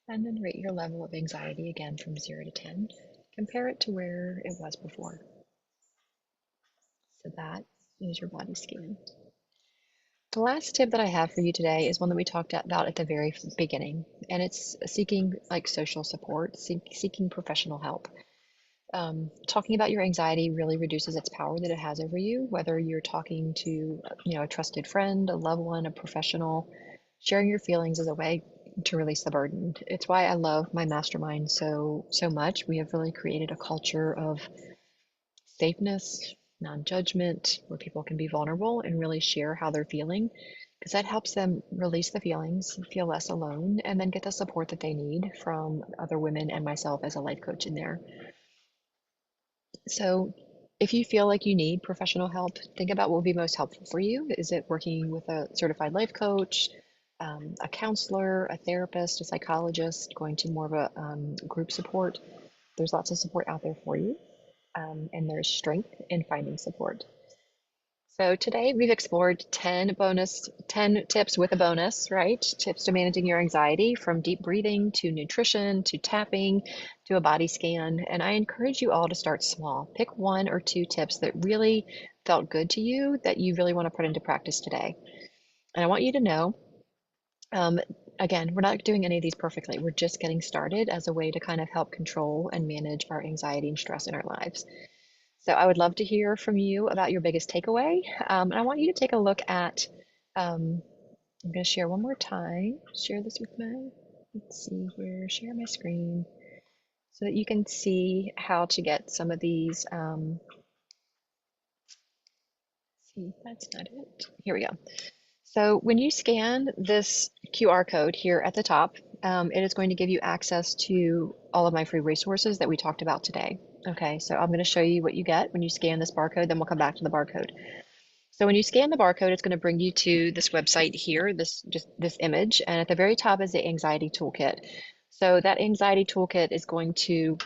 and then rate your level of anxiety again from 0 to 10. Compare it to where it was before. So that is your body scan. The last tip that I have for you today is one that we talked about at the very beginning, and it's seeking social support, seeking professional help. Talking about your anxiety really reduces its power that it has over you, whether you're talking to a trusted friend, a loved one, a professional. Sharing your feelings is a way to release the burden. It's why I love my mastermind so much. We have really created a culture of safeness, non-judgment, where people can be vulnerable and really share how they're feeling, because that helps them release the feelings, feel less alone, and then get the support that they need from other women and myself as a life coach in there. So if you feel like you need professional help, think about what would be most helpful for you. Is it working with a certified life coach, a counselor, a therapist, a psychologist, going to more of a group support? There's lots of support out there for you, and there's strength in finding support. So today we've explored 10 tips with a bonus, right? Tips to managing your anxiety, from deep breathing to nutrition to tapping to a body scan. And I encourage you all to start small. Pick 1 or 2 tips that really felt good to you that you really want to put into practice today. And I want you to know, again, we're not doing any of these perfectly. We're just getting started as a way to kind of help control and manage our anxiety and stress in our lives. So I would love to hear from you about your biggest takeaway. And I want you to take a look at, I'm going to share one more time, share this with let's see here, share my screen so that you can see how to get some of these, see, that's not it. Here we go. So when you scan this QR code here at the top, it is going to give you access to all of my free resources that we talked about today. Okay, so I'm going to show you what you get when you scan this barcode, then we'll come back to the barcode. So when you scan the barcode, it's going to bring you to this website here, this image, and at the very top is the anxiety toolkit. So that anxiety toolkit is going to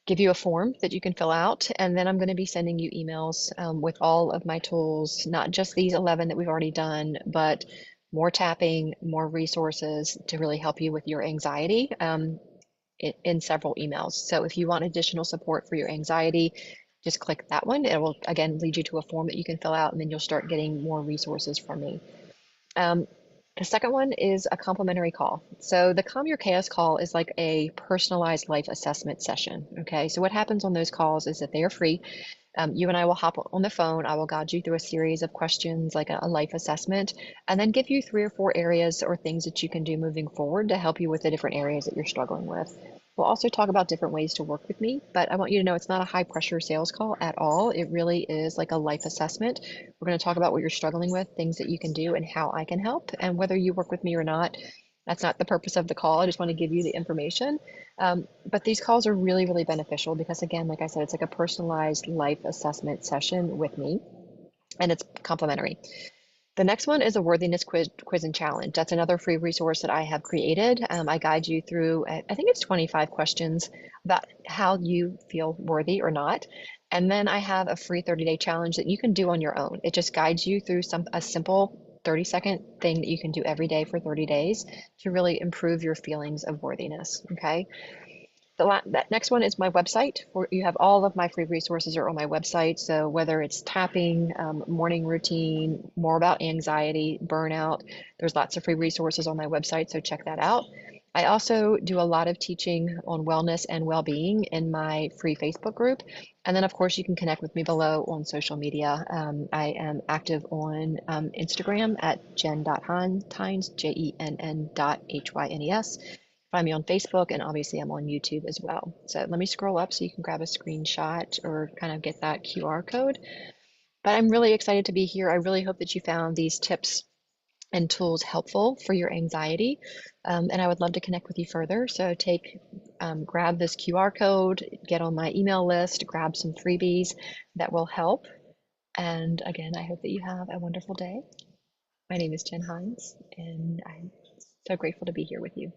give you a form that you can fill out, and then I'm going to be sending you emails with all of my tools, not just these 11 that we've already done, but more tapping, more resources to really help you with your anxiety in several emails. So if you want additional support for your anxiety, just click that one. It will, again, lead you to a form that you can fill out, and then you'll start getting more resources from me. The second one is a complimentary call. So the Calm Your Chaos call is like a personalized life assessment session. Okay, so what happens on those calls is that they are free. You and I will hop on the phone. I will guide you through a series of questions, like a life assessment, and then give you 3 or 4 areas or things that you can do moving forward to help you with the different areas that you're struggling with. We'll also talk about different ways to work with me, but I want you to know it's not a high pressure sales call at all. It really is like a life assessment. We're going to talk about what you're struggling with, things that you can do, and how I can help. And whether you work with me or not, that's not the purpose of the call. I just want to give you the information. But these calls are really, really beneficial because, again, like I said, it's like a personalized life assessment session with me, and it's complimentary. The next one is a worthiness quiz and challenge. That's another free resource that I have created. I guide you through, I think it's 25 questions about how you feel worthy or not. And then I have a free 30-day challenge that you can do on your own. It just guides you through a simple 30-second thing that you can do every day for 30 days to really improve your feelings of worthiness, okay? That next one is my website. You have all of my free resources are on my website. So whether it's tapping, morning routine, more about anxiety, burnout, there's lots of free resources on my website. So check that out. I also do a lot of teaching on wellness and well-being in my free Facebook group. And then, of course, you can connect with me below on social media. I am active on Instagram at jen.hynes, JENN.HYNES. Find me on Facebook, and obviously I'm on YouTube as well. So let me scroll up so you can grab a screenshot or kind of get that QR code. But I'm really excited to be here. I really hope that you found these tips and tools helpful for your anxiety. And I would love to connect with you further. So grab this QR code, get on my email list, grab some freebies that will help. And again, I hope that you have a wonderful day. My name is Jen Hynes, and I'm so grateful to be here with you.